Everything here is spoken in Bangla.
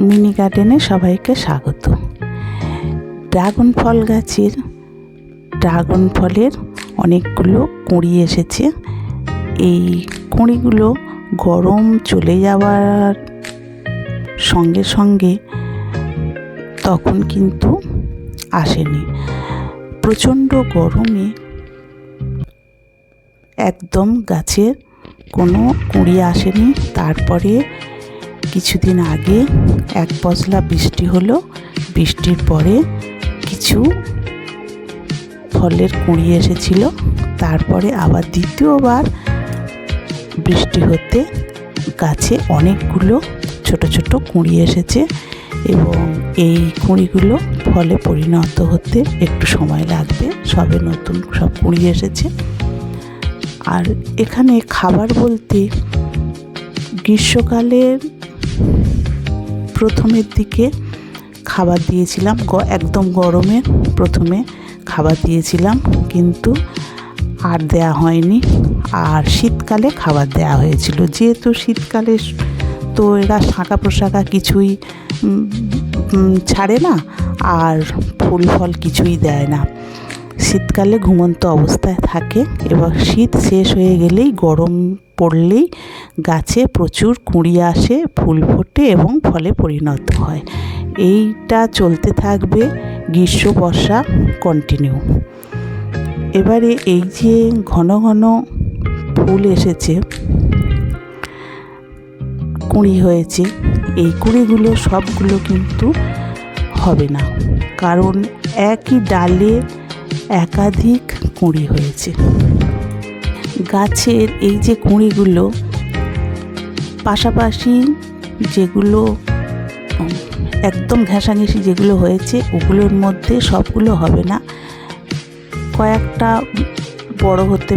মিনি গার্ডেনে সবাইকে স্বাগত। ড্রাগন ফল গাছের ড্রাগন ফলের অনেকগুলো কুঁড়ি এসেছে। এই কুঁড়িগুলো গরম চলে যাওয়ার সঙ্গে সঙ্গে তখন কিন্তু আসেনি। প্রচণ্ড গরমে একদম গাছের কোনো কুঁড়ি আসেনি। তারপরে কিছুদিন আগে এক পশলা বৃষ্টি হলো। বৃষ্টির পরে কিছু ফলের কুঁড়ি এসেছিল। তারপরে আবার দ্বিতীয়বার বৃষ্টি হতে গাছে অনেকগুলো ছোট ছোট কুঁড়ি এসেছে এবং এই কুঁড়িগুলো ফলে পরিণত হতে একটু সময় লাগবে। সবে নতুন সব কুঁড়ি এসেছে। আর এখানে খাবার বলতে গ্রীষ্মকালের প্রথমের দিকে খাবার দিয়েছিলাম, একদম গরমে প্রথমে খাবার দিয়েছিলাম, কিন্তু আর দেয়া হয়নি। আর শীতকালে খাবার দেয়া হয়েছিল। যেহেতু শীতকালে তো এরা শাঁখা প্রশাখা কিছুই ছাড়ে না আর ফুল ফল কিছুই দেয় না। শীতকালে ঘুমন্ত অবস্থায় থাকে। এবার শীত শেষ হয়ে গেলেই গরম পড়লেই গাছে প্রচুর কুঁড়ি আসে, ফুল ফোটে এবং ফলে পরিণত হয়। এইটা চলতে থাকবে গ্রীষ্ম বর্ষা কন্টিনিউ। এবারে এই যে ঘন ঘন ফুল এসেছে, কুঁড়ি হয়েছে, এই কুঁড়িগুলো সবগুলো কিন্তু হবে না, কারণ একই ডালে একাধিক কুঁড়ি হয়েছে। গাছের এই যে কুঁড়িগুলো পাশাপাশি যেগুলো একদম ঘেঁষাঘেঁষি যেগুলো হয়েছে ওগুলোর মধ্যে সবগুলো হবে না, কয়েকটা বড় হতে